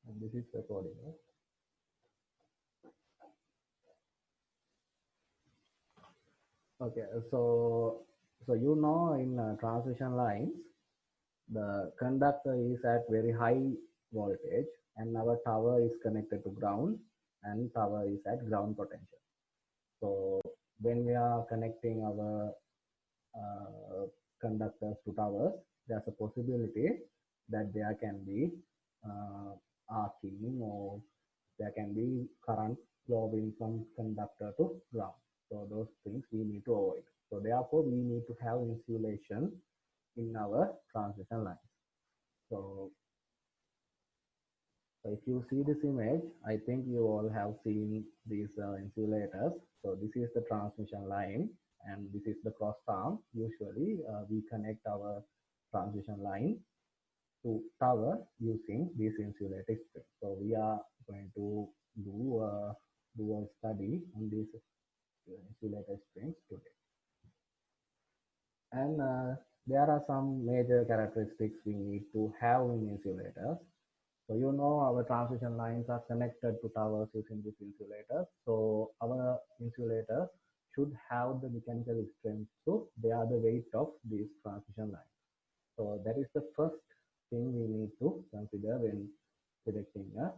And this is recording. Okay, so in transmission lines, the conductor is at very high voltage, and our tower is connected to ground, and tower is at ground potential. So when we are connecting our uh, conductors to towers, there's a possibility that there can be uh, arcing, or there can be current flowing from conductor to ground. So those things we need to avoid. So therefore, we need to have insulation in our transmission lines. So, so if you see this image, I think you all have seen these insulators. So this is the transmission line, and this is the cross arm. Usually, we connect our transmission line to tower using this insulated string. So we are going to do a study on these insulated strings today. And there are some major characteristics we need to have in insulators. So our transmission lines are connected to towers using this insulator. So our insulator should have the mechanical strength to bear the weight of these transmission lines. So that is the first thing we need to consider when selecting a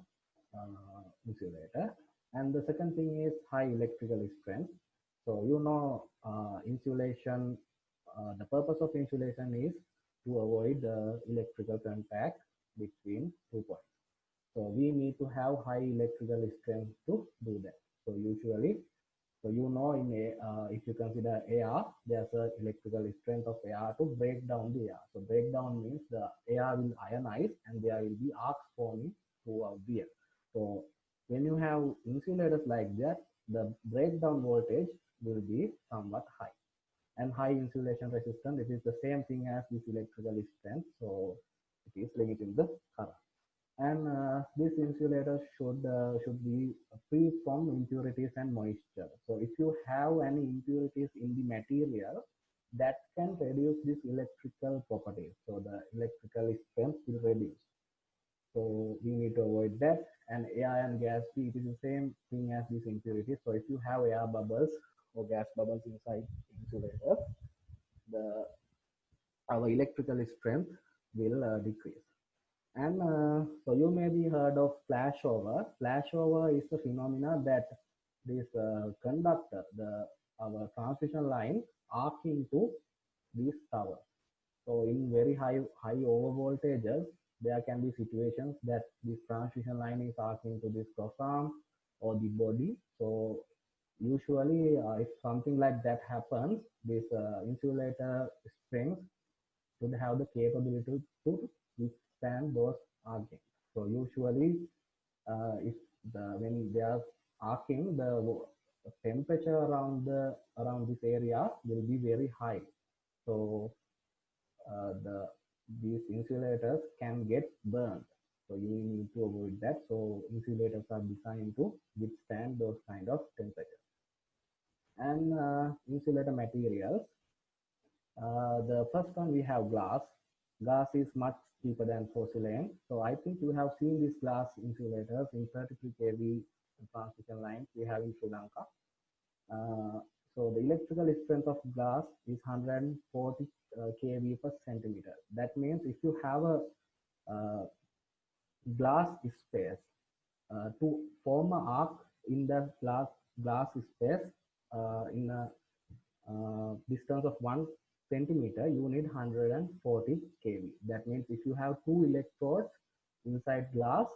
insulator. And the second thing is high electrical strength. So insulation, the purpose of insulation is to avoid electrical contact between 2 points. So we need to have high electrical strength to do that. So usually, if you consider air, there's a electrical strength of air to break down the air. So breakdown means the air will ionize and there will be arcs forming throughout the air. So when you have insulators like that, the breakdown voltage will be somewhat high. And high insulation resistance, it is the same thing as this electrical strength. So it is limiting the current. And this insulator should be free from impurities and moisture. So if you have any impurities in the material, that can reduce this electrical properties. So the electrical strength will reduce. So we need to avoid that. And air and gas, it is the same thing as these impurities. So if you have air bubbles or gas bubbles inside insulator, the our electrical strength will decrease. And so you may be heard of flashover. Flashover is the phenomena that this conductor, our transmission line, arc into these towers. So in very high over voltages, there can be situations that this transmission line is arcing to this cross arm or the body. So usually, if something like that happens, this insulator strings should have the capability to withstand those arcing. So usually, if when they are arcing, the temperature around this area will be very high. So these insulators can get burned. So you need to avoid that. So insulators are designed to withstand those kind of temperatures. And insulator materials. The first one we have glass. Glass is much cheaper than porcelain. So I think you have seen these glass insulators in 33 kV transmission lines we have in Sri Lanka. So the electrical strength of glass is 140 kV per centimeter. That means if you have a glass space to form an arc in the glass space in a distance of 1 centimeter, you need 140 kV. That means if you have two electrodes inside glass,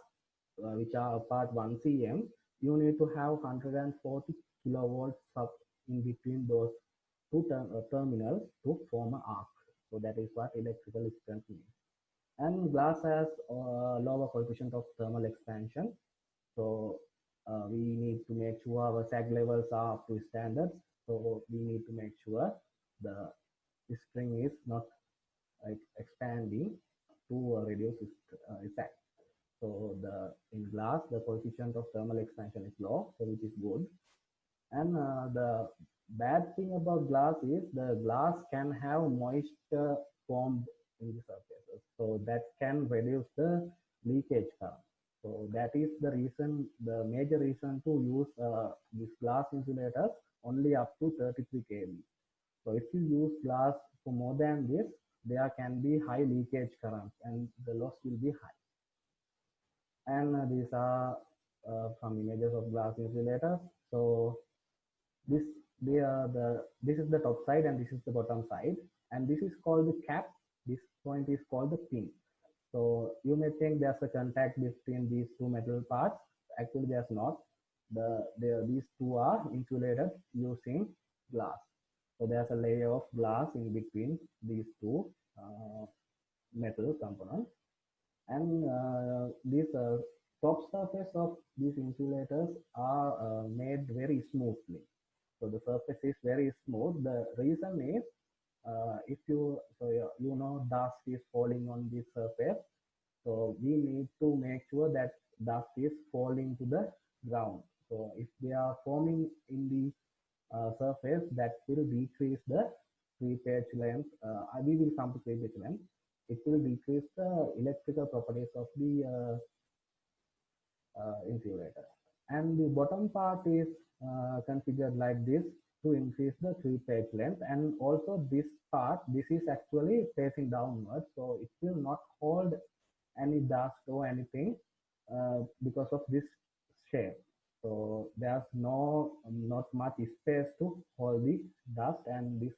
which are apart 1 cm, you need to have 140 kilovolts up in between those two terminals to form an arc. So that is what electrical strength means. And glass has a lower coefficient of thermal expansion. So we need to make sure our sag levels are up to standards. So we need to make sure the string is not expanding to reduce sag. So in glass, the coefficient of thermal expansion is low, so which is good. And the bad thing about glass is the glass can have moisture formed in the surfaces. So that can reduce the leakage current. So that is the reason, the major reason to use this glass insulators only up to 33 kV. So if you use glass for more than this, there can be high leakage currents and the loss will be high. And these are some images of glass insulators. So this this is the top side and this is the bottom side, and this is called the cap. This point is called the pin. So you may think there's a contact between these two metal parts. Actually, there's not. These two are insulated using glass. So there's a layer of glass in between these two metal components, and these top surface of these insulators are made very smoothly. So the surface is very smooth. The reason is if you you know dust is falling on this surface, so we need to make sure that dust is falling to the ground. So if they are forming in the surface, that will decrease the creepage length. We will come to creepage length. It will decrease the electrical properties of the insulator. And the bottom part is configured like this to increase the creepage length. And also this part, this is actually facing downwards, so it will not hold any dust or anything because of this shape. So there's not much space to hold the dust, and this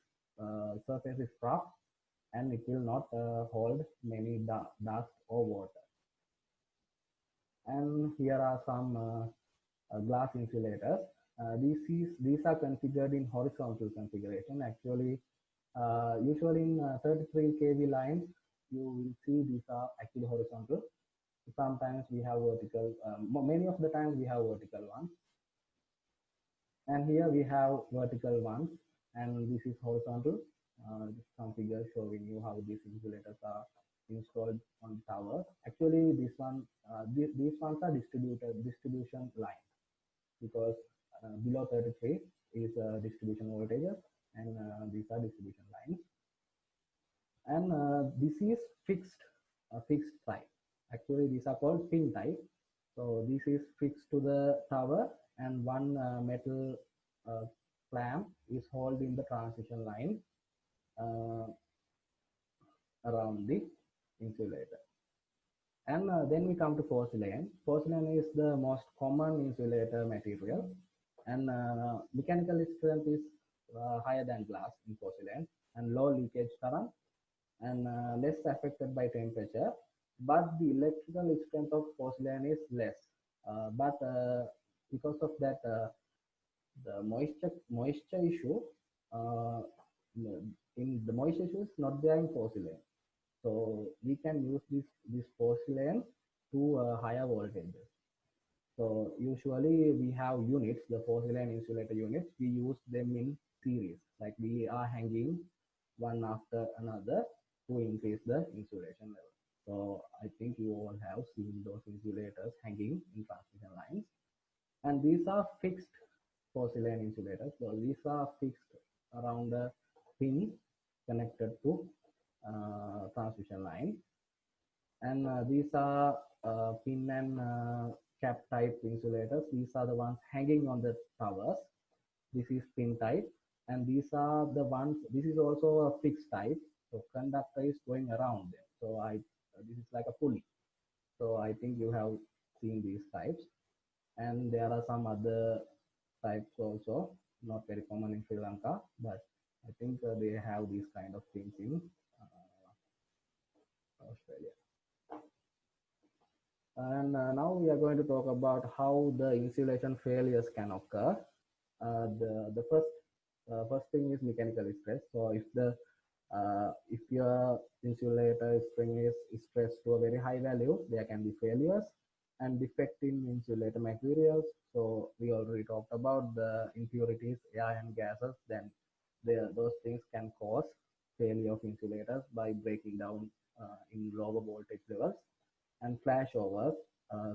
surface is rough and it will not hold many dust or water. And here are some glass insulators. These are configured in horizontal configuration. Actually, usually in 33 kV lines, you will see these are actually horizontal. Sometimes we have vertical. Many of the times we have vertical ones. And here we have vertical ones, and this is horizontal. Some figures showing you how these insulators are installed on towers. Actually, these ones are distribution lines, because below 33 is distribution voltages, and these are distribution lines. And this is fixed type. Actually, these are called pin type. So this is fixed to the tower, and one metal clamp is held in the transition line uh, around the insulator. And then we come to porcelain. Porcelain is the most common insulator material, and mechanical strength is higher than glass in porcelain, and low leakage current, and less affected by temperature. But the electrical strength of porcelain is less. But because of that, the moisture issue, uh, in the moisture issue is not there in porcelain. So we can use this porcelain to higher voltages. So usually we have units, the porcelain insulator units. We use them in series, like we are hanging one after another to increase the insulation level. So I think you all have seen those insulators hanging in transmission lines, and these are fixed porcelain insulators. So these are fixed around the pin connected to transmission line, and these are pin and cap type insulators. These are the ones hanging on the towers. This is pin type, and these are the ones. This is also a fixed type. So conductor is going around them. So this is like a pulley. So I think you have seen these types, and there are some other types also, not very common in Sri Lanka, but I think they have these kind of things in Australia. And now we are going to talk about how the insulation failures can occur. The first thing is mechanical stress. So if your insulator string is stressed to a very high value, there can be failures and defect in insulator materials. So we already talked about the impurities, air and gases. Then those things can cause failure of insulators by breaking down in lower voltage levels, and flashovers.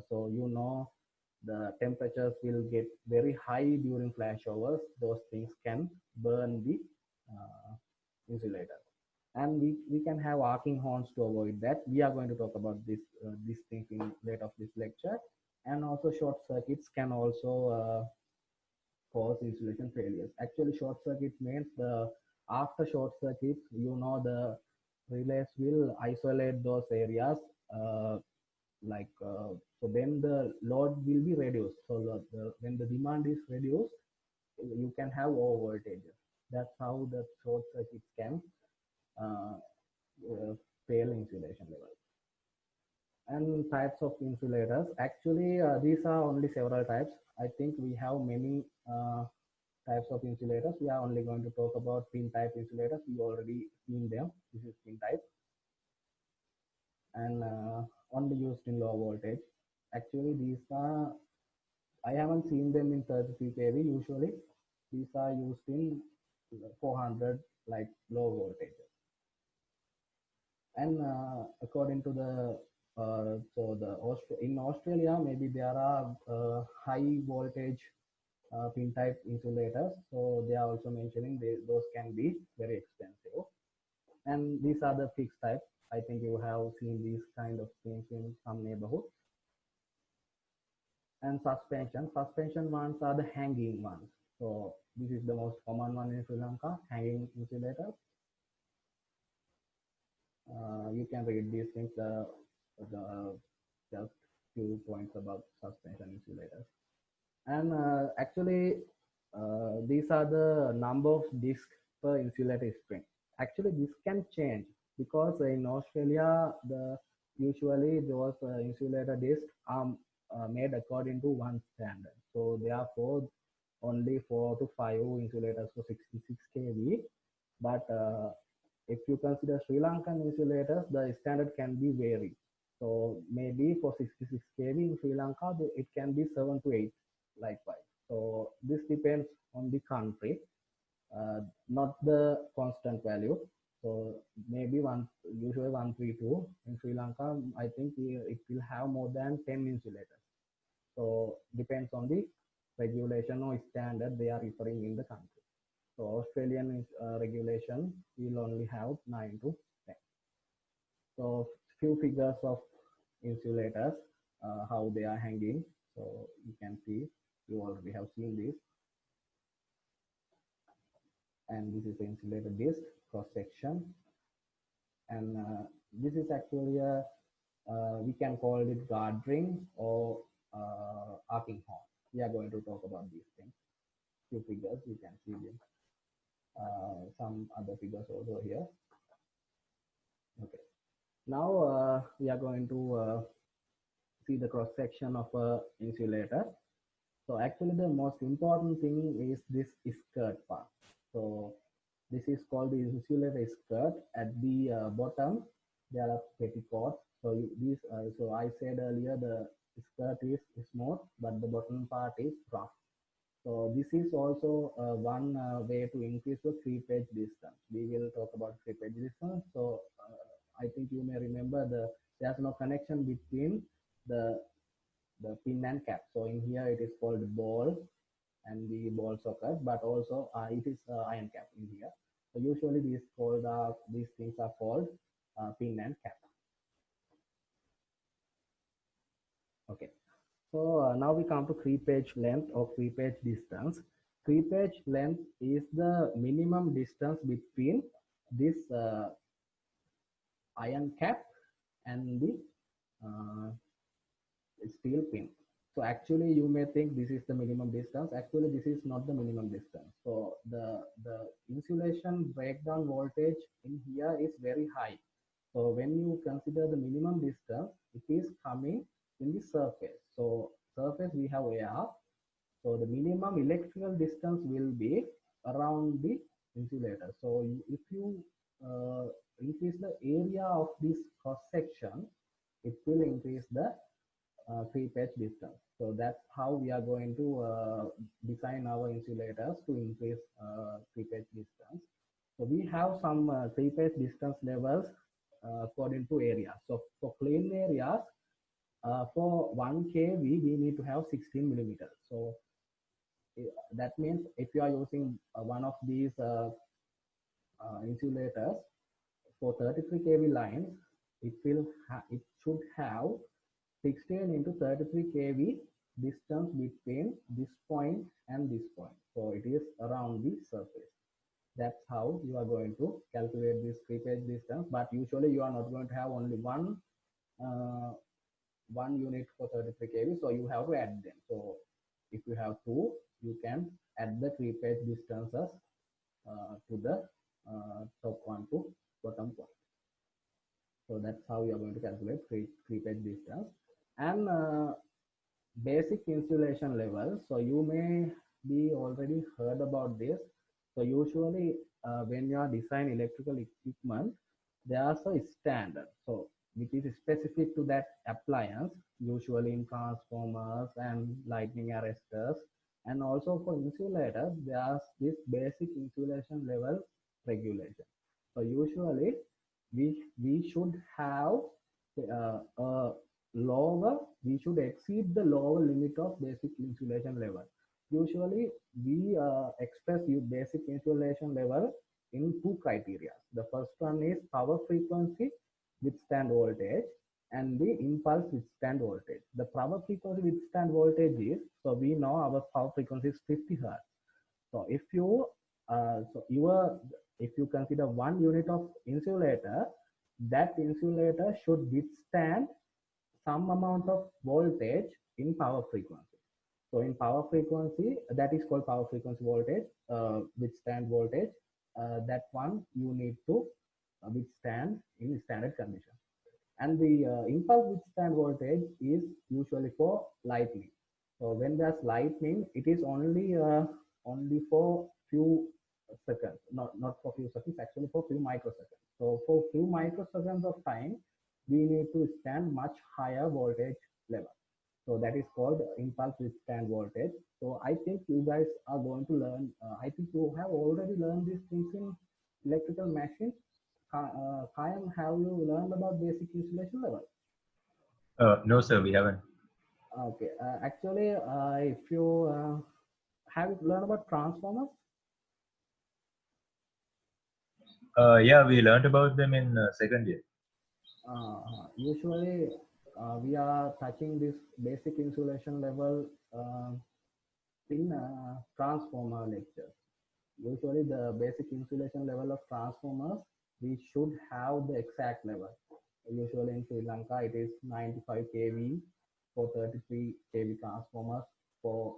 So you know the temperatures will get very high during flashovers. Those things can burn the insulator. And we can have arcing horns to avoid that. We are going to talk about this thing in later of this lecture. And also short circuits can also cause insulation failures. Actually, short circuit means the after short circuit, the relays will isolate those areas. Uh, so then the load will be reduced. So when the demand is reduced, you can have over voltages. That's how the short circuits can uh, fail insulation level. And types of insulators. Actually, these are only several types. I think we have many types of insulators. We are only going to talk about pin type insulators. We already seen them. This is pin type, and only used in low voltage. Actually, these are, I haven't seen them in 33 kV. Usually, these are used in 400, like low voltage. And according to the in Australia, maybe there are high voltage pin type insulators. So they are also mentioning those can be very expensive. And these are the fixed type. I think you have seen these kind of things in some neighborhoods. And suspension ones are the hanging ones. So this is the most common one in Sri Lanka, hanging insulators. You can read these things, the just few points about suspension insulators. And actually, these are the number of discs per insulator string. Actually, this can change because in Australia, usually those insulator discs are made according to one standard. So therefore, only 4 to 5 insulators for 66 kV. But if you consider Sri Lankan insulators, the standard can be varied. So maybe for 66 kV in Sri Lanka, it can be 7 to 8 likewise. So this depends on the country, not the constant value. So maybe usually 132 in Sri Lanka. I think it will have more than 10 insulators. So depends on the regulation or standard they are referring in the country. So Australian regulation will only have 9 to 10. So few figures of insulators, how they are hanging. So you can see, you already have seen this. And this is the insulator disc cross section. And this is actually we can call it guard ring or arcing horn. We are going to talk about these things. Few figures, you can see them. Some other figures also here. Okay. Now we are going to see the cross section of a insulator. So actually the most important thing is this skirt part. So this is called the insulator skirt. At the bottom, there are petticoats. So so I said earlier the skirt is smooth, but the bottom part is rough. So this is also one way to increase the creepage distance. We will talk about creepage distance. So I think you may remember there's no connection between the pin and cap. So in here it is called ball and the ball socket, but also it is iron cap in here. So usually these things are called pin and cap. Okay. So now we come to creepage length or creepage distance. Creepage length is the minimum distance between this iron cap and the uh, steel pin. So actually you may think this is the minimum distance. Actually this is not the minimum distance. So the insulation breakdown voltage in here is very high. So when you consider the minimum distance, it is coming in the surface. So surface we have air. So the minimum electrical distance will be around the insulator. So if you increase the area of this cross section, it will increase the creepage distance. So that's how we are going to design our insulators to increase creepage distance. So we have some creepage distance levels according to area. So for clean areas, for 1 kV, we need to have 16 millimeters. So that means if you are using one of these insulators, for 33 kV lines, it should have 16 into 33 kV distance between this point and this point. So it is around the surface. That's how you are going to calculate this creepage distance. But usually you are not going to have only uh, one unit for 33 kV, so you have to add them. So if you have two, you can add the creepage distances to the top one to bottom point. So that's how you are going to calculate creepage distance. And basic insulation level. So you may be already heard about this. So usually when you are designing electrical equipment, there's a standard. So which is specific to that appliance, usually in transformers and lightning arresters. And also for insulators, there's this basic insulation level regulation. So usually we should have a lower, we should exceed the lower limit of basic insulation level. Usually we express basic insulation level in two criteria. The first one is power frequency withstand voltage and the impulse withstand voltage. The power frequency withstand voltage is, so we know our power frequency is 50 hertz. So if you if you consider 1 unit of insulator, that insulator should withstand some amount of voltage in power frequency. So in power frequency, that is called power frequency voltage, withstand voltage. That one you need to withstand in standard condition. And the impulse withstand voltage is usually for lightning. So when there's lightning, it is only for few seconds, not for few seconds, actually for few microseconds. So for few microseconds of time, we need to stand much higher voltage level. So that is called impulse withstand voltage. So I think you guys are going to learn, I think you have already learned these things in electrical machines. Kayam, have you learned about basic insulation level? No, sir, we haven't. Okay, actually, if you have you learned about transformers? Yeah, we learned about them in second year. Usually, we are touching this basic insulation level in transformer lectures. Usually, the basic insulation level of transformers, we should have the exact level. Usually in Sri Lanka, it is 95 kV for 33 kV transformers for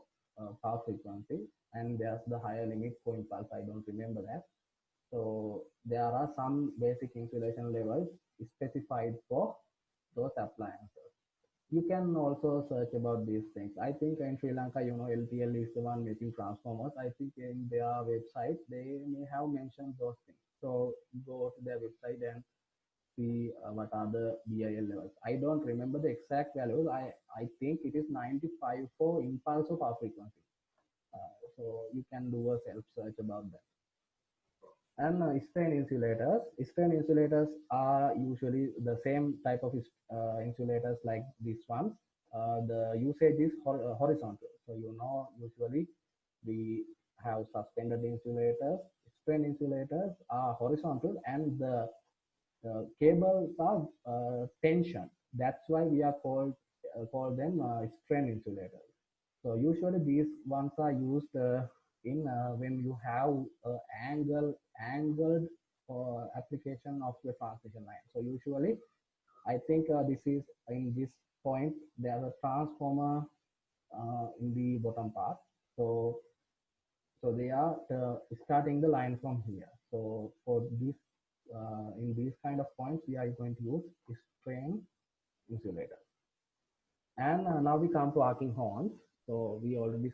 power frequency, and there's the higher limit for impulse. I don't remember that. So there are some basic insulation levels specified for those appliances. You can also search about these things. I think in Sri Lanka, you know, LTL is the one making transformers. I think in their website, they may have mentioned those things. So go to their website and see what are the BIL levels. I don't remember the exact values. I think it is 95 for impulse of power frequency. So you can do a self search about that. And strain insulators are usually the same type of insulators like these ones. The usage is horizontal. So you know, usually we have suspended insulators. Strain insulators are horizontal, and the cables are tension. That's why we are call them strain insulators. So usually these ones are used in when you have angled application of the transmission line. So usually, I think this is in this point there's a transformer in the bottom part. So they are starting the line from here. So for this in these kind of points, we are going to use strain insulator. And now we come to arcing horns. So we already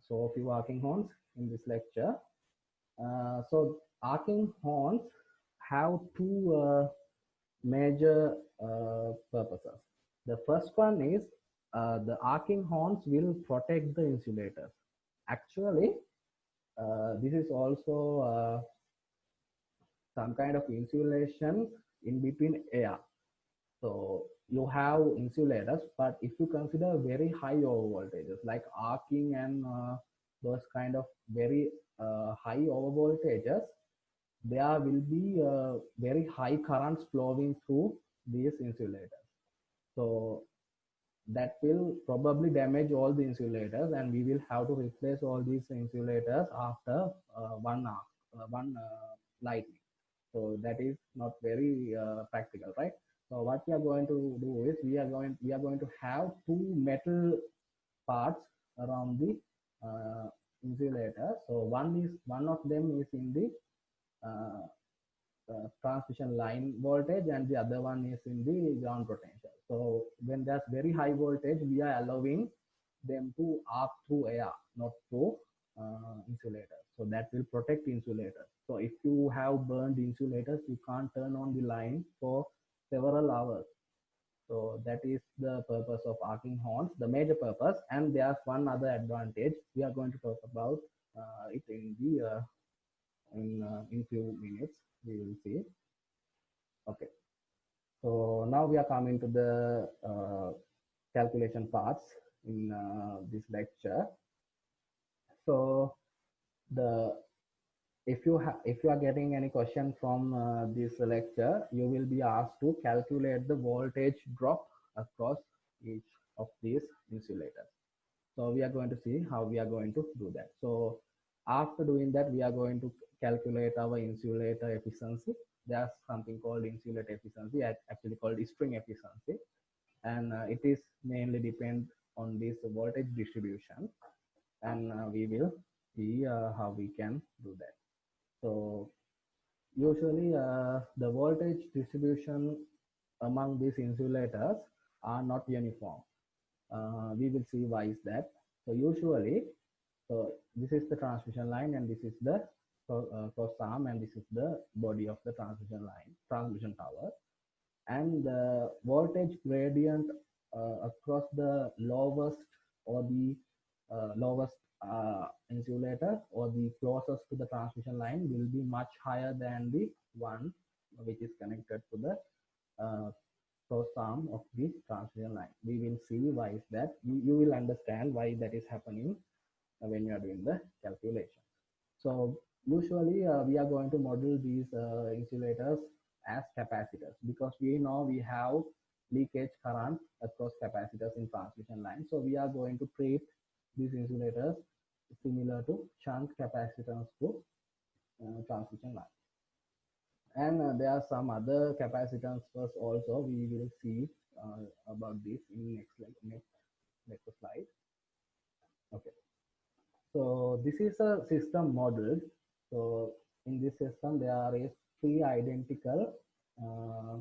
saw a few arcing horns in this lecture. So arcing horns have two major purposes. The first one is the arcing horns will protect the insulators. Actually, this is also some kind of insulation in between air. So you have insulators, but if you consider very high over voltages like arcing and those kind of very high over voltages, there will be very high currents flowing through these insulators. So that will probably damage all the insulators, and we will have to replace all these insulators after one lightning. So that is not very practical, right? So what we are going to do is we are going to have two metal parts around the insulator. So one of them is in the uh, transmission line voltage, and the other one is in the ground potential. So when there's very high voltage, we are allowing them to arc through air, not through insulators. So that will protect insulators. So if you have burned insulators, you can't turn on the line for several hours. So that is the purpose of arcing horns, the major purpose. And there's one other advantage. We are going to talk about it in few minutes. We will see. Okay. So now we are coming to the calculation parts in this lecture. So the if you are getting any question from this lecture, you will be asked to calculate the voltage drop across each of these insulators. So we are going to see how we are going to do that. So after doing that, we are going to calculate our insulator efficiency. There's something called insulator efficiency, actually called string efficiency, and it is mainly depend on this voltage distribution, and we will see how we can do that. So usually the voltage distribution among these insulators are not uniform. We will see why is that. So usually, so this is the transmission line, and this is the cross arm, and this is the body of the transmission tower. And the voltage gradient across the lowest or the lowest insulator or the closest to the transmission line will be much higher than the one which is connected to the cross arm of the transmission line. We will see why is that. You will understand why that is happening when you are doing the calculation. So usually we are going to model these insulators as capacitors, because we know we have leakage current across capacitors in transmission line. So we are going to treat these insulators similar to shunt capacitors to transmission line. And there are some other capacitance also. We will see about this in next slide. Okay. So this is a system model. So in this system, there is three identical uh,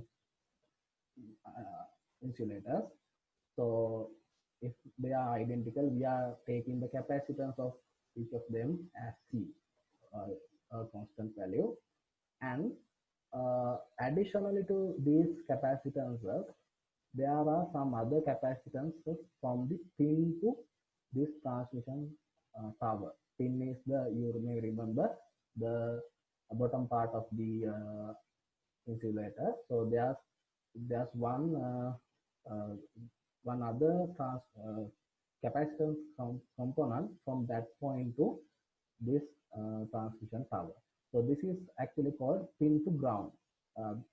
insulators. So if they are identical, we are taking the capacitance of each of them as C, a constant value. And additionally to these capacitances, there are some other capacitances from the pin to this transmission tower. Pin is you may remember, the bottom part of the insulator. So there's one other capacitance component from that point to this transmission tower. So this is actually called pin to ground.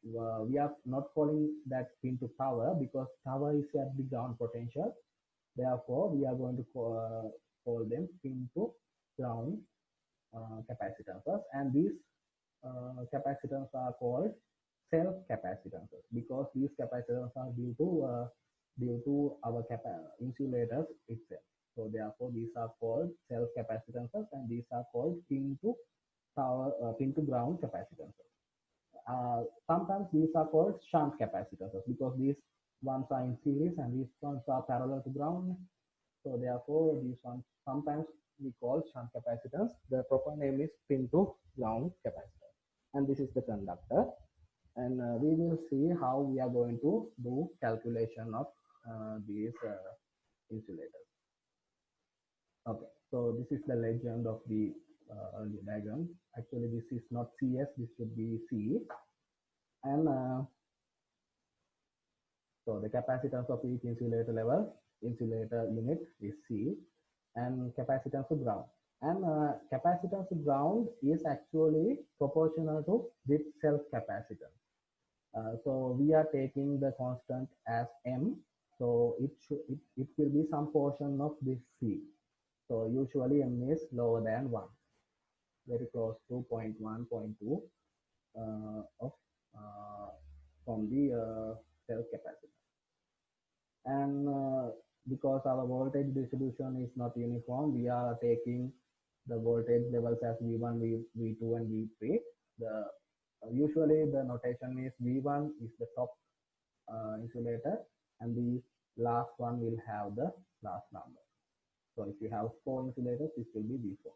We are not calling that pin to tower because tower is at the ground potential. Therefore, we are going to call them pin to ground capacitances, and these capacitance are called self capacitances, because these capacitance are due to our insulators itself. So therefore, these are called self capacitances, and these are called pin to pin to ground capacitances. Sometimes these are called shunt capacitances because these ones are in series and these ones are parallel to ground. So therefore, these ones sometimes we call shunt capacitance. The proper name is pin to ground capacitor. And this is the conductor. And we will see how we are going to do calculation of these insulators. Okay, so this is the legend of the diagram. Actually, this is not CS, this should be C. And so the capacitance of each insulator unit is C, and capacitance of ground. And capacitance ground is actually proportional to this self capacitance. So we are taking the constant as m. So it will be some portion of this c. So usually m is lower than 1, very close to 0 0.1, 0 0.2 of from the cell capacity. And because our voltage distribution is not uniform, we are taking the voltage levels as V1, V2, and V3. The usually the notation is V1 is the top insulator, and the last one will have the last number. So if you have 4 insulators, this will be V4.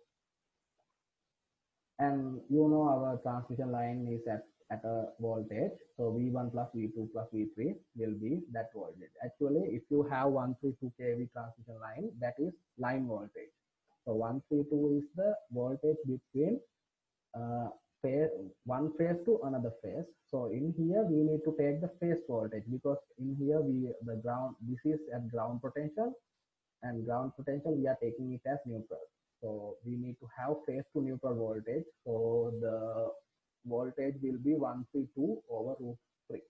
And you know our transmission line is at a voltage. So V1 plus V2 plus V3 will be that voltage. Actually, if you have 132 kV transmission line, that is line voltage. So 132 is the voltage between uh, phase, one phase to another phase. So in here we need to take the phase voltage, because in here the ground, this is at ground potential, and ground potential we are taking it as neutral. So we need to have phase to neutral voltage. So the voltage will be 132 over root 3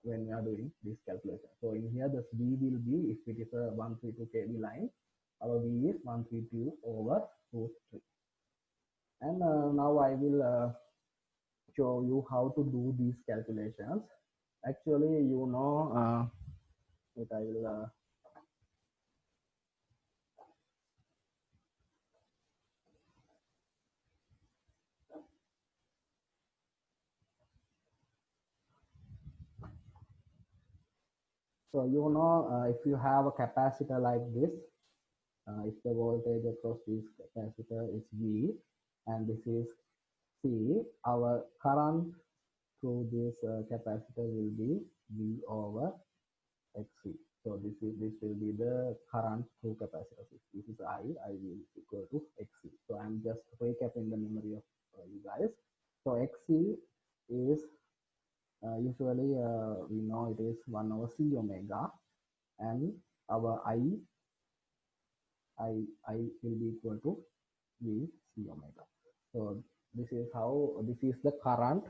when we are doing this calculation. So in here the V will be, if it is a 132 kV line, our V is 132 over root 3. And now I will show you how to do these calculations. Actually, you know, it I will so you know, if you have a capacitor like this, if the voltage across this capacitor is V and this is C, our current through this capacitor will be V over XC. So this will be the current through capacitor. This is I will equal to XC. So I'm just recapping the memory of you guys. So XC is usually we know it is 1 over C omega, and our I will be equal to V C omega. So this is the current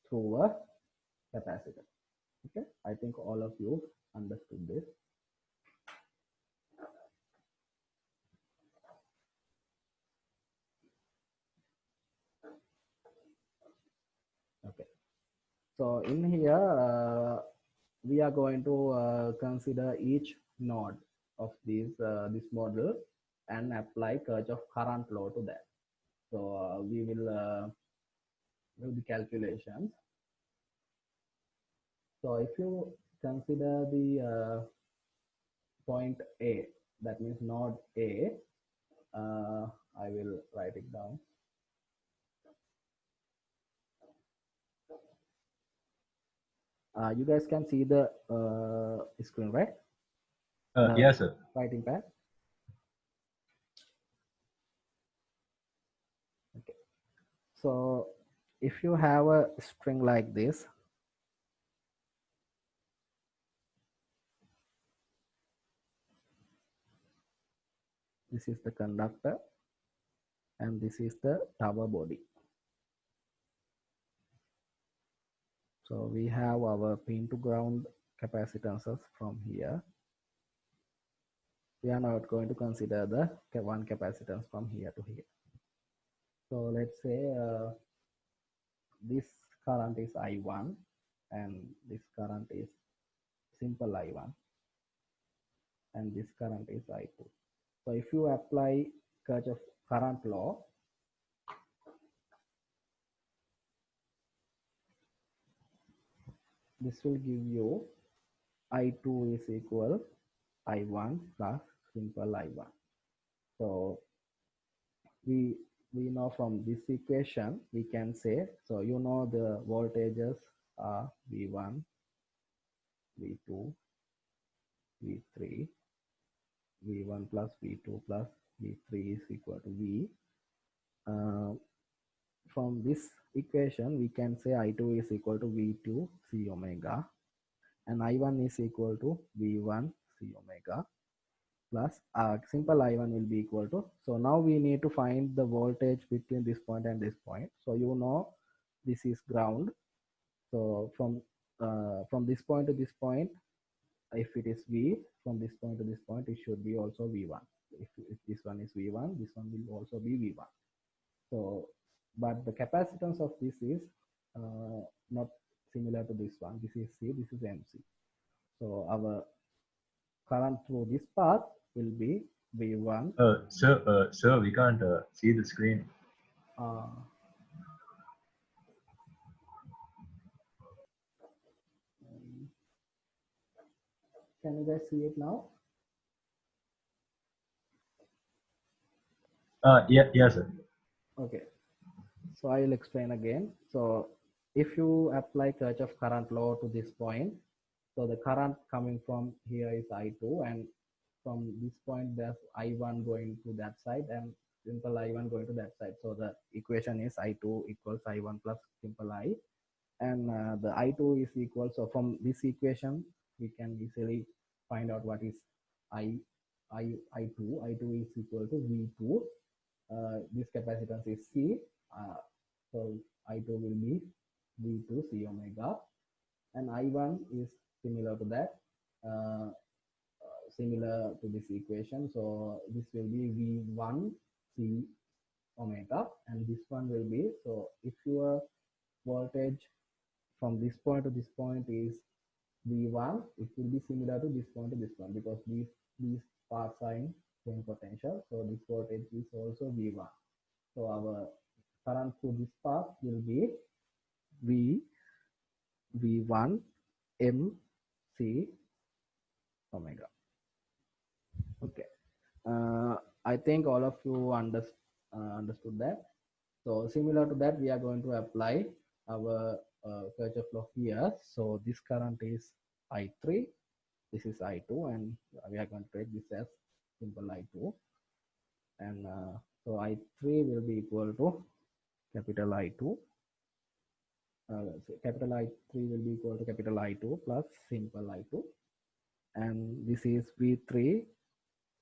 through a capacitor. Okay, I think all of you understood this. Okay, so in here we are going to consider each node of this model and apply Kirchhoff current law to that. So we will do the calculations. So if you consider the point A, that means node A, I will write it down. You guys can see the screen, right? Yes, sir. Writing pad. Okay. So if you have a string like this, this is the conductor and this is the tower body. So we have our pin to ground capacitances from here. We are not going to consider the one capacitance from here to here. So let's say this current is I1 and this current is simple I1 and this current is I2. So if you apply Kirchhoff current law, this will give you I2 is equal I1 plus simple I1. So we know from this equation we can say, so you know the voltages are V1, V2, V3, V1 plus V2 plus V3 is equal to V. From this equation we can say I2 is equal to V2 C omega and I1 is equal to V1 C omega. plus simple I1 will be equal to, so now we need to find the voltage between this point and this point. So you know this is ground. So from this point to this point, if it is V, from this point to this point, it should be also V1. If this one is V1, this one will also be V1. So, but the capacitance of this is not similar to this one. This is C, this is MC. So our current through this path will be V1. Sir, we can't see the screen. Uh, can you guys see it now? Yeah, sir. Okay. So I will explain again. So if you apply Kirchhoff current law to this point, so the current coming from here is I2, and from this point there's I1 going to that side and simple I1 going to that side. So the equation is I2 equals I1 plus simple I, and the I2 is equal. So from this equation we can easily find out what is I2. I2 is equal to V2. This capacitance is C. So I2 will be V2 C omega, and I1 is similar to that, similar to this equation. So this will be V1 C omega, and this one will be, so if your voltage from this point to this point is V1, it will be similar to this point to this one, because these paths are in same potential. So this voltage is also V1. So our current through this path will be V1 M C omega. Okay. I think all of you understood that. So similar to that, we are going to apply our Kirchhoff law here. So this current is I3, this is I2, and we are going to take this as simple I2. And so I3 will be equal to capital I2. So capital I3 will be equal to capital I2 plus simple I2. And this is V3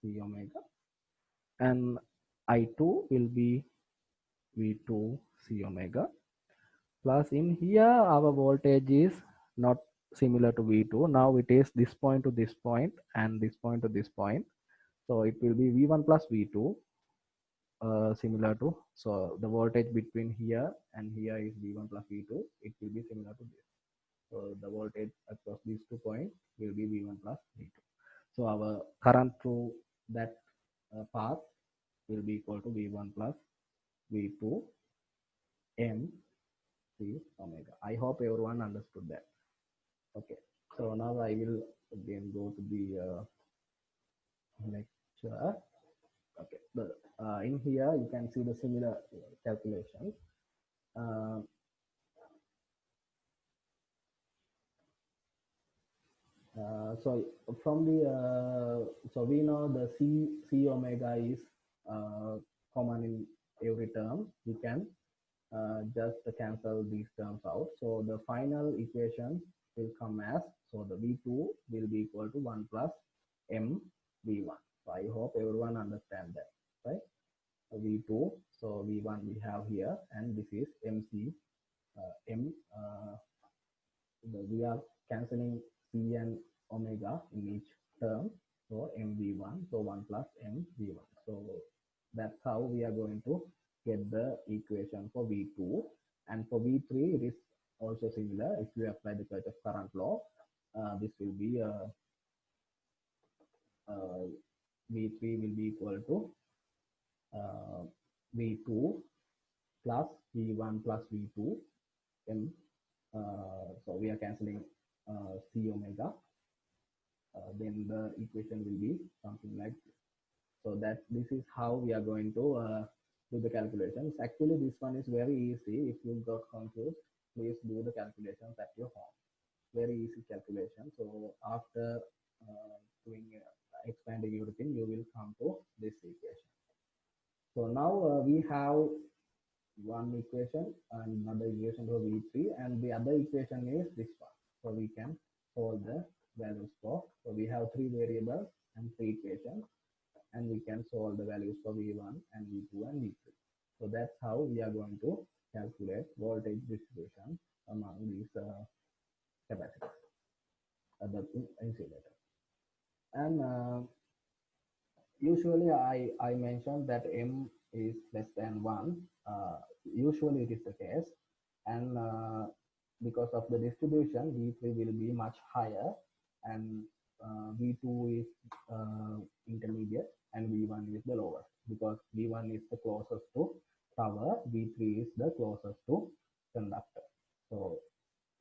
C omega. And I2 will be V2 C omega. Plus in here, our voltage is not similar to V2. Now it is this point to this point and this point to this point. So it will be V1 plus V2, similar to, so the voltage between here and here is V1 plus V2. It will be similar to this. So the voltage across these 2 points will be V1 plus V2. So our current through that path will be equal to V1 plus V2 M C omega. I hope everyone understood that. Okay. So now I will again go to the lecture. Okay. In here you can see the similar calculations. So from the so we know the C omega is common in every term. We can just cancel these terms out. So the final equation will come as, so the V2 will be equal to 1 plus M V1. So I hope everyone understand that, right? So V2, so V1 we have here, and this is MC M. We are cancelling C and omega in each term. So MV1, so 1 plus MV1. So that's how we are going to get the equation for V2. And for V3, it is also similar. If you apply the Kirchhoff current law, this will be V3 will be equal to V2 plus V1 plus V2 M. So we are cancelling C omega. Then the equation will be something like this. So that this is how we are going to do the calculations. Actually, this one is very easy. If you got confused, please do the calculations at your home. Very easy calculation. So after doing expanding everything, you will come to this equation. So now we have one equation and another equation for V3, and the other equation is this one. So we can solve the values for. So we have 3 variables and 3 equations. for V1 and V2 and V3. So that's how we are going to calculate voltage distribution among these capacitors, the insulator. And usually I mentioned that M is less than 1. Usually it is the case. And because of the distribution, V3 will be much higher, and V2 is intermediate, and V1 is the lowest, because V1 is the closest to power, V3 is the closest to conductor. So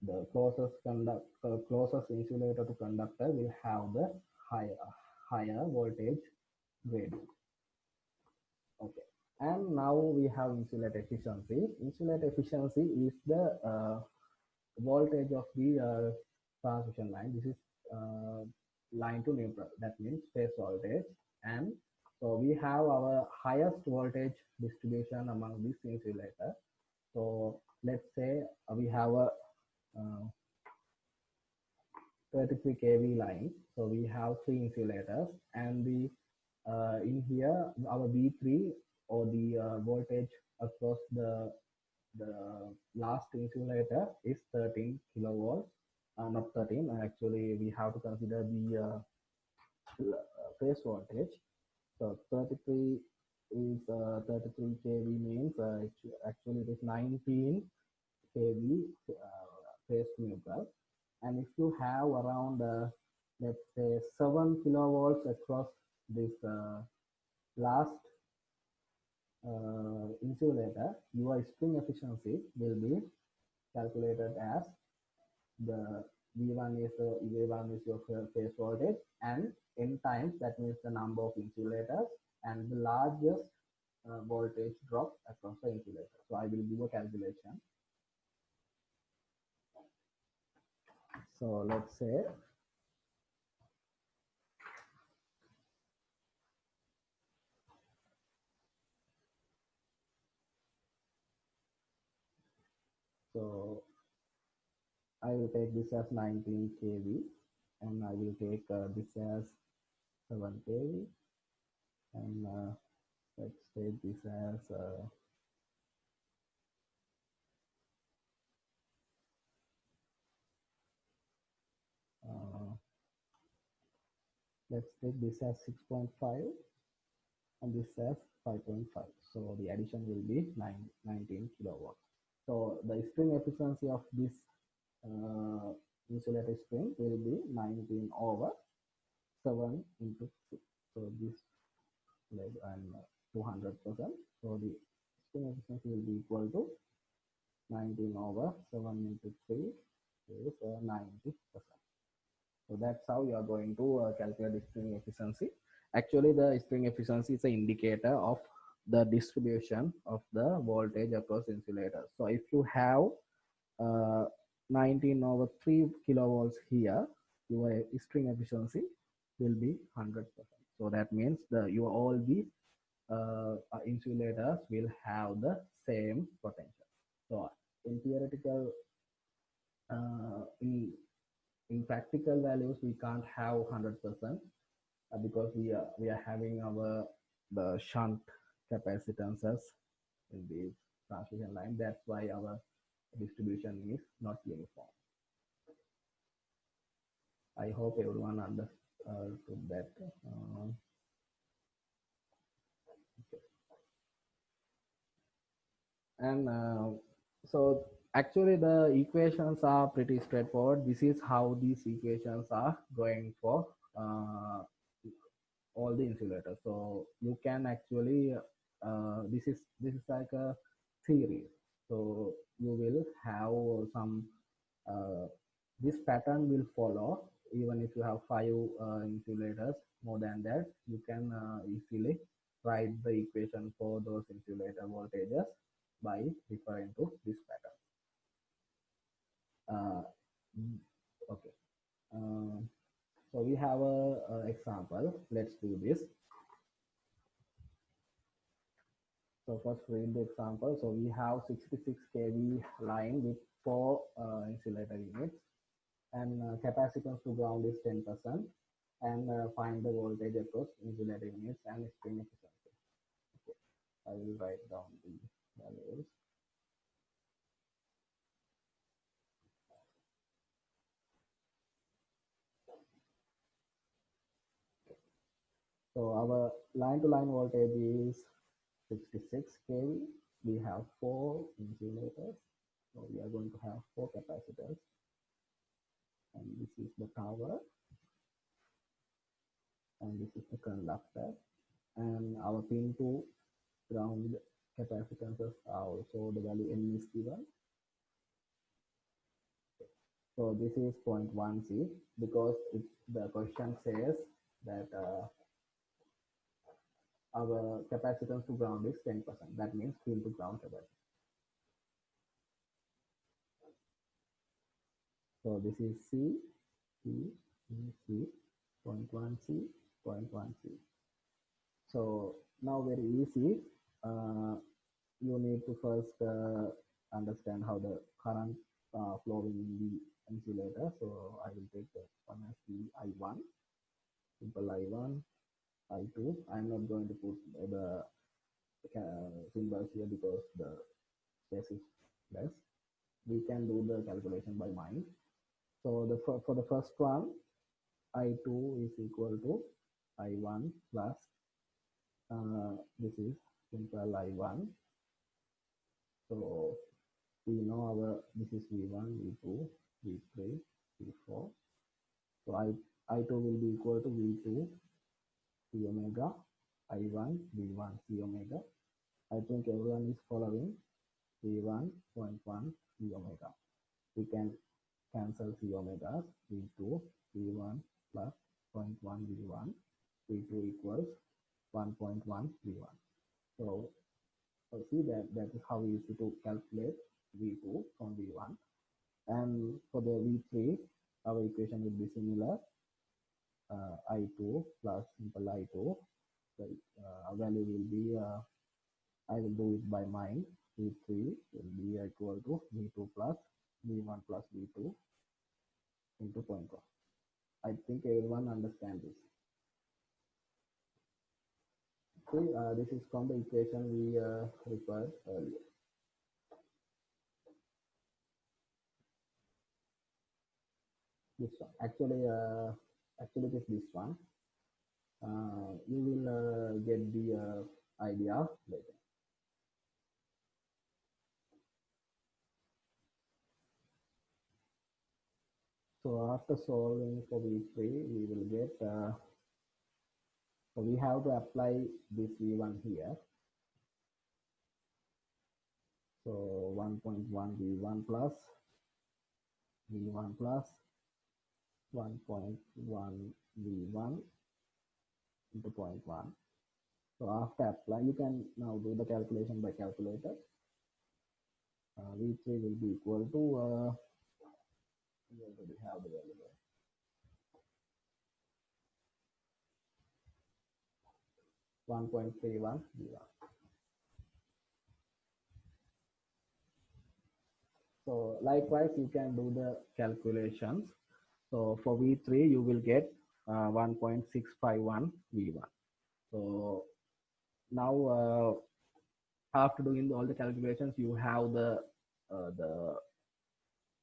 the closest insulator to conductor will have the higher voltage gradient. Okay, and now we have insulate efficiency. Insulate efficiency is the voltage of the transmission line. This is line to neutral, that means phase voltage. And so we have our highest voltage distribution among this insulator. So let's say we have a 33 kV line. So we have 3 insulators, and the in here our V3, or the voltage across the last insulator, is 13 kilovolts. Not 13, actually we have to consider the phase voltage. So 33 is 33 kV means actually it is 19 kV phase neutral. And if you have around let's say 7 kilovolts across this last insulator, your string efficiency will be calculated as the V1 is your phase voltage, and n times, that means the number of insulators, and the largest voltage drop across the insulator. So I will do a calculation. So let's say I will take this as 19 kV, and I will take this as 7 kV, and let's take this as let's take this as 6.5, and this as 5.5. So the addition will be 19 kilowatts. So the string efficiency of this insulator string will be 19 over 7 into 6. So this like 200%. So the string efficiency will be equal to 19 over 7 into 3 is 90%. So that's how you are going to calculate the string efficiency. Actually, the string efficiency is an indicator of the distribution of the voltage across insulators. So if you have 19 over 3 kilovolts here, your string efficiency will be 100%. So that means all the insulators will have the same potential. So in theoretical, in practical values, we can't have 100% because we are having the shunt capacitances in the transmission line. That's why our distribution is not uniform. I hope everyone understood that. Okay. And so actually the equations are pretty straightforward. This is how these equations are going for all the insulators. So you can actually this is like a series. So you will have some this pattern will follow. Even if you have 5 insulators, more than that, you can easily write the equation for those insulator voltages by referring to this pattern. Okay. So we have a example. Let's do this. So first read the example. So we have 66 kV line with 4 insulator units, and capacitance to ground is 10%, and find the voltage across insulator units and string efficiency. I will write down the values. So our line-to-line voltage is 66 kV. We have 4 insulators. So we are going to have 4 capacitors. And this is the tower. And this is the conductor. And our pin to ground capacitances are also the value N is given. So this is 0.1 C because the question says that our capacitance to ground is 10%. That means pin to ground capacitance. So this is C, C, C, 0.1 C, 0.1 C. So now very easy. You need to first understand how the current flowing in the insulator. So I will take the one as the I1, simple I1, I2. I'm not going to put the symbols here because the space is less. We can do the calculation by mind. So for the first one, I2 is equal to I1 plus this is simple I1. So we know our this is V1, V2, V3, V4. So I2 will be equal to V2 C omega, I1 V1 C omega. I think everyone is following V1.1 C omega. We can cancel C omegas, V2 V1 plus 0.1 V1, V2 equals 1.1 V1. So see that is how easy to calculate V2 from V1. And for the V3, our equation will be similar. I2 plus simple I2. The value will be, I will do it by mind. V3 will be equal to V2 plus V1 plus V2 into 0.1. I think everyone understands this. See, this is from the equation we referred earlier. This one. Actually, it is this one. You will get the idea later. So after solving for V3, we will get, so we have to apply this V1 here. So 1.1 V1 plus V1 plus 1.1 V1 into 0.1. So after apply, you can now do the calculation by calculator. V3 will be equal to, we already have the value there. 1.31 V1. So likewise, you can do the calculations. So for V3, you will get 1.651 V1. So now after doing all the calculations, you have the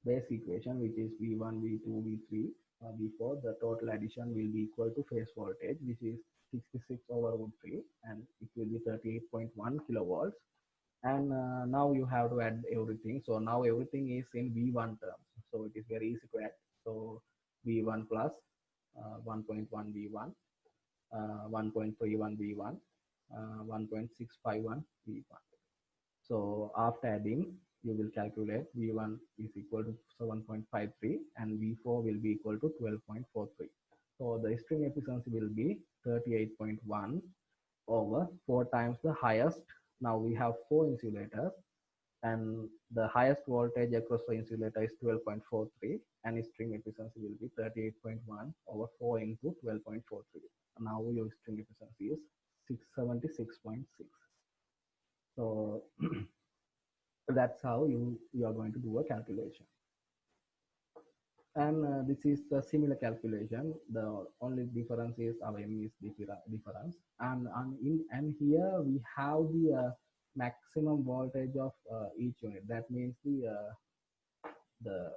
base equation, which is V1, V2, V3, V4. The total addition will be equal to phase voltage, which is 66 over root 3, and it will be 38.1 kilovolts. And now you have to add everything. So now everything is in V1 terms. So it is very easy to add. So V1 plus 1.1 V1, 1.31 V1, 1.651 V1. So after adding, you will calculate V1 is equal to 7.53 and V4 will be equal to 12.43. So the string efficiency will be 38.1 over 4 times the highest. Now we have 4 insulators and the highest voltage across the insulator is 12.43 and string efficiency will be 38.1 over 4 into 12.43. Now your string efficiency is 676.6. So that's how you are going to do a calculation. And this is the similar calculation. The only difference is our m is difference, and here we have the maximum voltage of each unit. That means the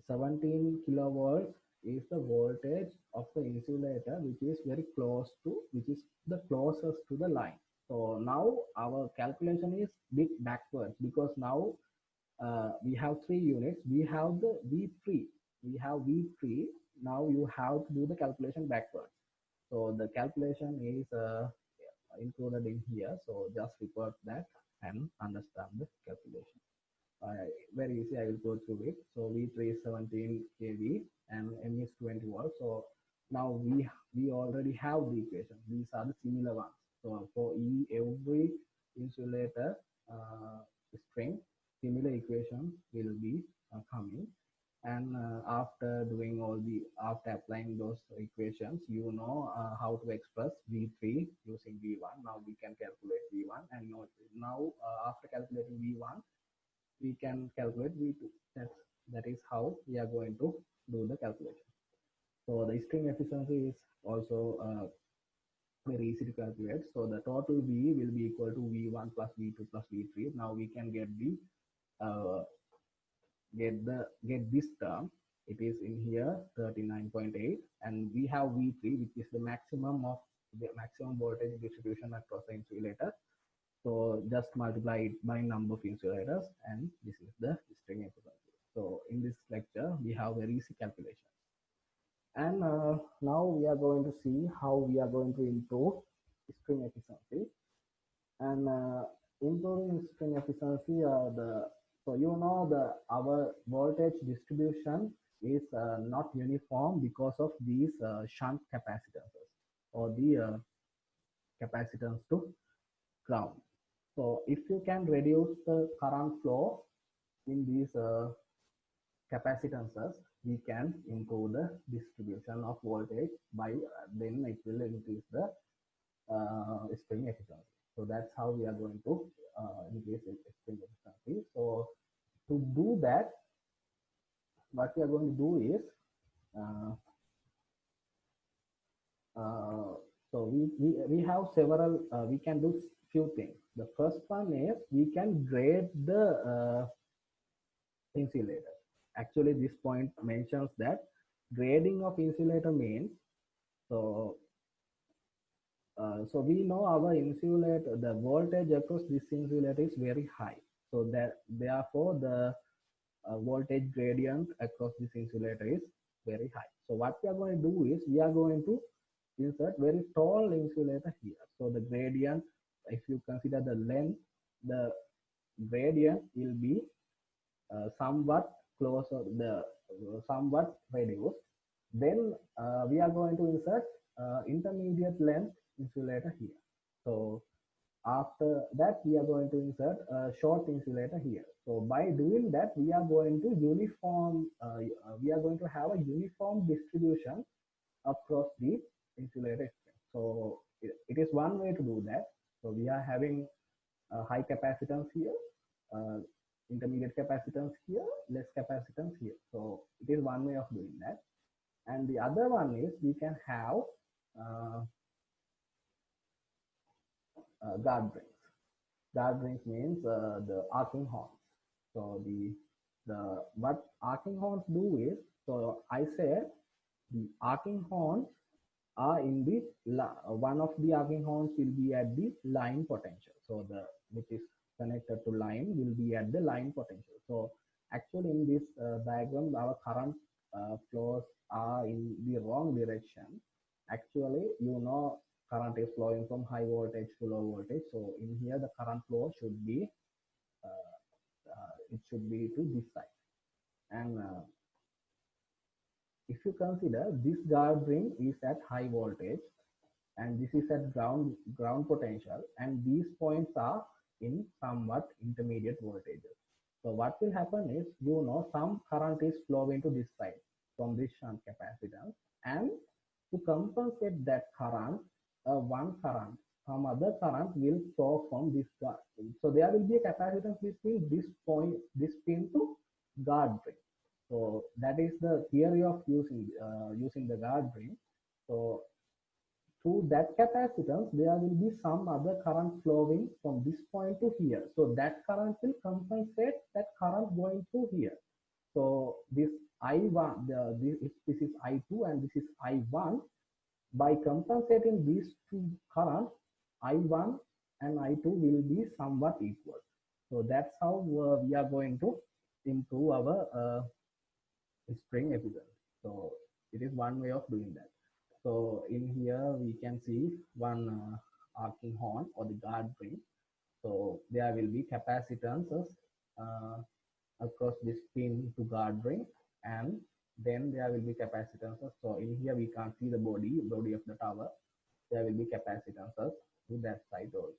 17 kilovolts is the voltage of the insulator, which is very close to, which is the closest to the line. So now our calculation is bit backwards, because now we have three units. We have the V3. We have V3. Now you have to do the calculation backwards. So the calculation is included in here. So just report that and understand the calculation. Very easy. I will go through it. So V3 is 17 kV and M is 20 volts. So now we already have the equation. These are the similar ones. So for every insulator string, similar equation will be coming. And after applying those equations, you know how to express V3 using V1. Now we can calculate V1, and now after calculating V1, we can calculate V2. That is how we are going to do the calculation. So the string efficiency is also very easy to calculate. So the total V will be equal to V1 plus V2 plus V3. Now we can get the get this term. It is in here 39.8, and we have V3, which is the maximum voltage distribution across the insulator. So just multiply it by number of insulators, and this is the string efficiency. So in this lecture, we have very easy calculation. And now we are going to see how we are going to improve string efficiency. And improving string efficiency, so you know our voltage distribution is not uniform because of these shunt capacitances, or the capacitance to ground. So if you can reduce the current flow in these capacitances, we can improve the distribution of voltage by then it will increase the string efficiency. So that's how we are going to increase string efficiency. So to do that, what we are going to do is so we have several, we can do few things. The first one is we can grade the insulator. Actually, this point mentions that grading of insulator means, so so we know our insulator, the voltage across this insulator is very high. So that therefore the voltage gradient across this insulator is very high. So what we are going to do is we are going to insert very tall insulator here. So the gradient, if you consider the length, the gradient will be somewhat closer, somewhat reduced. Then we are going to insert intermediate length insulator here. So after that, we are going to insert a short insulator here. So by doing that, we are going to have a uniform distribution across the insulator string. So it is one way to do that. So we are having a high capacitance here, intermediate capacitance here, less capacitance here. So it is one way of doing that. And the other one is we can have guard rings. Guard rings means the arcing horns. So what arcing horns do is, so I said the arcing horns are in the one of the arcing horns will be at the line potential. So which is connected to line will be at the line potential. So actually in this diagram, our current flows are in the wrong direction. Actually, you know, current is flowing from high voltage to low voltage. So in here, the current flow should be it should be to this side. And if you consider this guard ring is at high voltage, and this is at ground potential, and these points are in somewhat intermediate voltages. So what will happen is, you know, some current is flowing to this side from this shunt capacitance, and to compensate that current, some other current will flow from this guard. So there will be a capacitance between this point, this pin to guard ring. So that is the theory of using the guard ring. So through that capacitance, there will be some other current flowing from this point to here. So that current will compensate that current going through here. So this I1, if this is I2 and this is I1, by compensating these two currents, I1 and I2 will be somewhat equal. So that's how we are going to improve our string efficiency. So it is one way of doing that. So in here we can see one arcing horn or the guard ring. So there will be capacitances uh, across this pin to guard ring, and then there will be capacitances. So in here we can't see the body of the tower. There will be capacitances to that side also.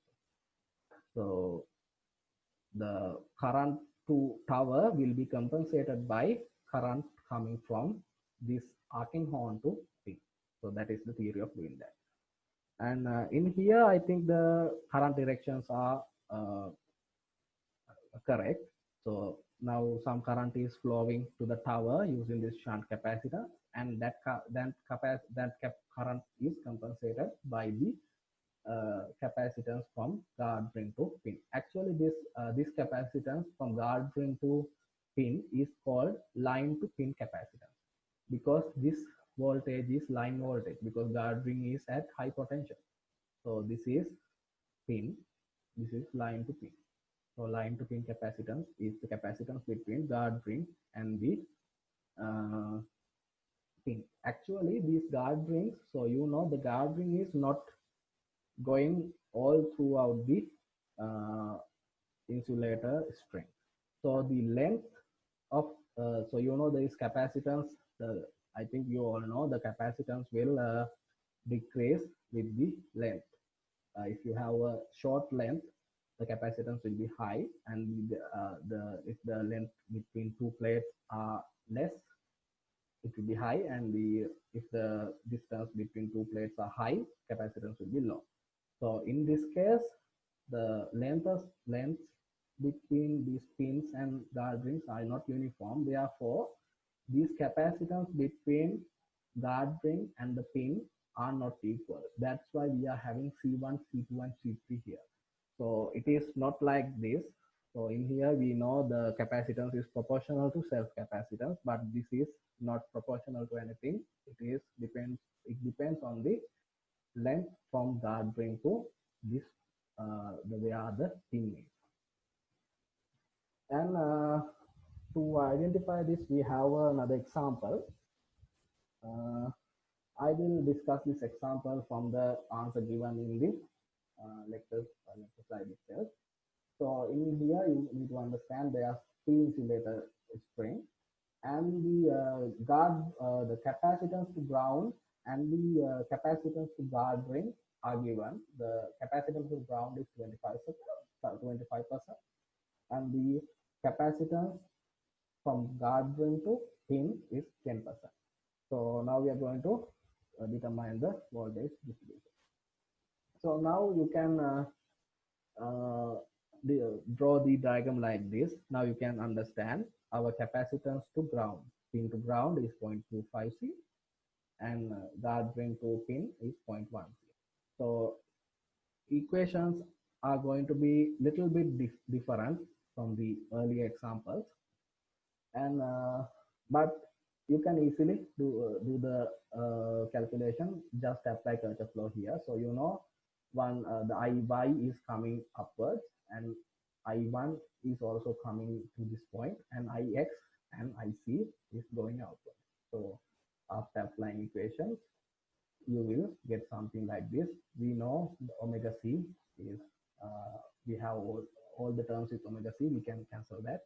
So the current to tower will be compensated by current coming from this arcing horn to pin. So that is the theory of doing that. And in here, I think the current directions are correct. So now some current is flowing to the tower using this shunt capacitor, and that current is compensated by the capacitance from guard ring to pin. Actually, this capacitance from guard ring to pin is called line to pin capacitance, because this voltage is line voltage, because guard ring is at high potential. So this is pin, this is line to pin. So line to pin capacitance is the capacitance between guard ring and the uh, pin. Actually, these guard rings, so you know the guard ring is not going all throughout the insulator string. So the length of, so you know there is capacitance, I think you all know the capacitance will decrease with the length. If you have a short length, the capacitance will be high, and if the length between two plates are less, it will be high, and if the distance between two plates are high, capacitance will be low. So in this case, the lengths between these pins and guard rings are not uniform. Therefore, these capacitance between guard ring and the pin are not equal. That's why we are having C1, C2, and C3 here. So it is not like this. So in here we know the capacitance is proportional to self-capacitance, but this is not proportional to anything. It depends on the length from guard ring to this where the pin is. And to identify this, we have another example. I will discuss this example from the answer given in the lecture slide itself. So in here, you need to understand there are three insulator string, and the capacitance to ground and the capacitance to guard ring are given. The capacitance to ground is 25%, and the capacitance from guard ring to pin is 10%. So now we are going to determine the voltage distribution. So now you can draw the diagram like this. Now you can understand our capacitance to ground. Pin to ground is 0.25 C, and guard ring to pin is 0.1 C. So equations are going to be little bit different from the earlier examples, and but you can easily do the calculation. Just apply Kirchhoff law here. So you know the Iy is coming upwards, and I1 is also coming to this point, and Ix and Ic is going outwards. So after applying equations, you will get something like this. We know the omega c is we have all the terms with omega c. We can cancel that,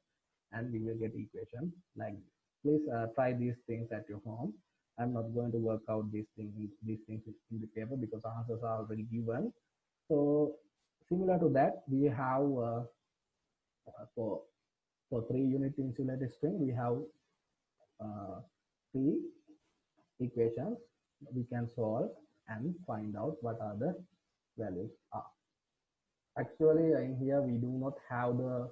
and we will get equation like this. Please try these things at your home. I'm not going to work out these things in the paper because answers are already given. So similar to that, we have for 3-unit insulated string, we have 3 equations we can solve and find out what are the values are. Actually, in here we do not have the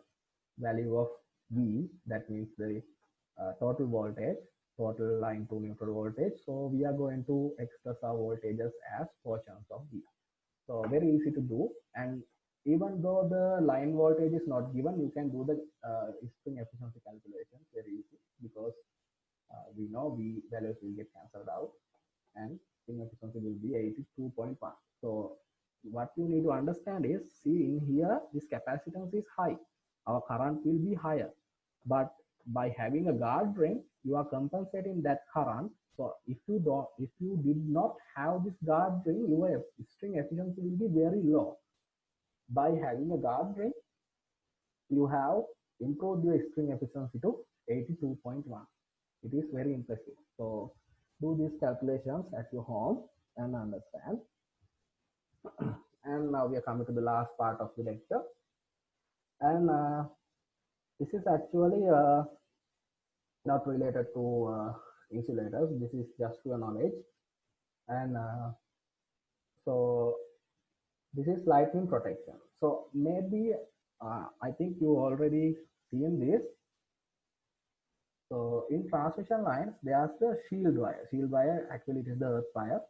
value of V, that means the total voltage, total line to neutral voltage. So we are going to express our voltages as portions of VR. So very easy to do. And even though the line voltage is not given, you can do the string efficiency calculation very easy, because we know V values will get cancelled out and string efficiency will be 82.1. So what you need to understand is, see in here, this capacitance is high. Our current will be higher. But by having a guard ring, you are compensating that current. So if you did not have this guard ring, your string efficiency will be very low. By having a guard ring, you have improved your string efficiency to 82.1. It is very impressive. So do these calculations at your home and understand. And now we are coming to the last part of the lecture. And this is actually not related to insulators. This is just your knowledge. And so this is lightning protection. So maybe I think you already seen this. So in transmission lines, there's the shield wire. Shield wire, actually it is the earth wire.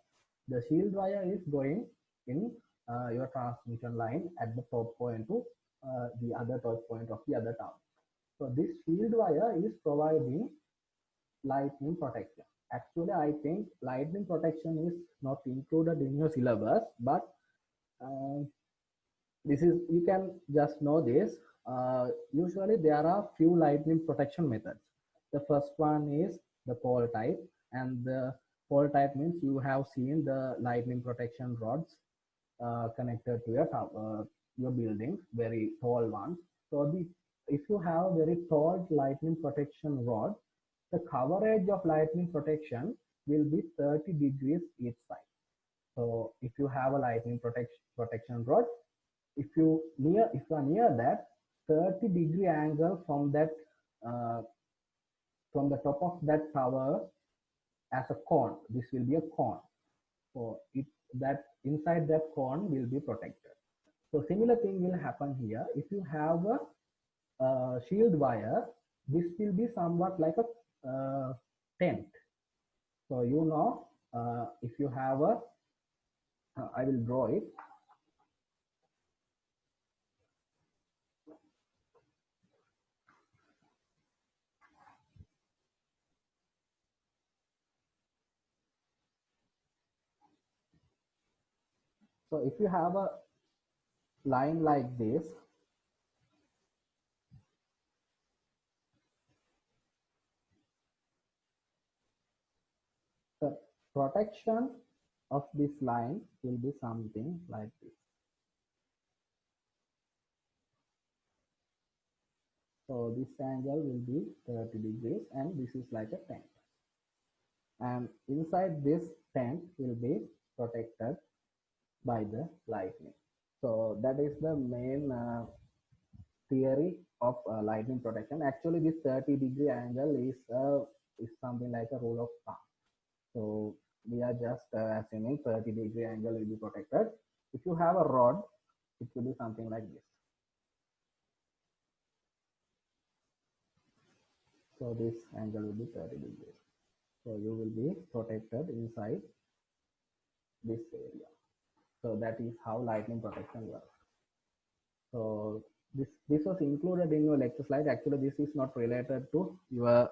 The shield wire is going in your transmission line at the top point to the other top point of the other tower. So this shield wire is providing lightning protection. Actually, I think lightning protection is not included in your syllabus, but this is, you can just know this. Usually there are few lightning protection methods. The first one is the pole type, and the pole type means you have seen the lightning protection rods connected to your building, very tall ones. So if you have very tall lightning protection rod, the coverage of lightning protection will be 30 degrees each side. So if you have a lightning protection rod, if you are near that, 30-degree angle from that from the top of that tower as a cone, this will be a cone. So that inside that cone will be protected. So similar thing will happen here. If you have a shield wire, this will be somewhat like a tent. So you know, if you have a, I will draw it. So if you have a line like this, the protection of this line will be something like this. So this angle will be 30 degrees and this is like a tent. And inside this tent will be protected by the lightning. So that is the main theory of lightning protection. Actually, this 30-degree angle is something like a rule of thumb. So we are just assuming 30-degree angle will be protected. If you have a rod, it will be something like this. So this angle will be 30 degrees. So you will be protected inside this area. So that is how lightning protection works. So this was included in your lecture slide. Actually, this is not related to your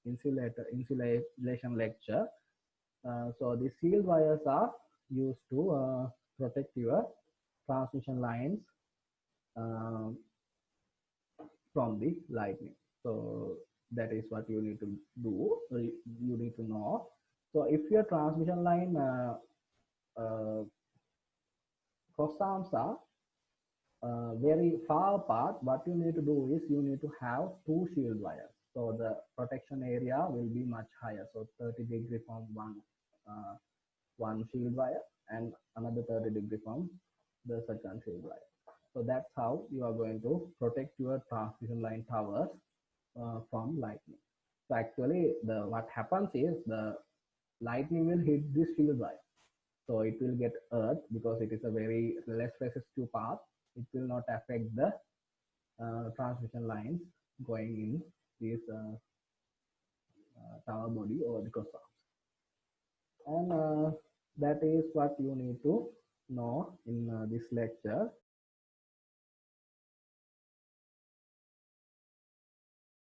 insulation lecture. So the shield wires are used to protect your transmission lines from the lightning. So that is what you need to do. You need to know. So if your transmission line cross arms are very far apart, what you need to do is you need to have two shield wires. So the protection area will be much higher. So 30 degree from one shield wire and another 30 degree from the second shield wire. So that's how you are going to protect your transmission line towers from lightning. So actually, what happens is the lightning will hit this shield wire. So it will get earth because it is a very less resistive path. It will not affect the transmission lines going in these tower body over the croissants. And that is what you need to know in this lecture.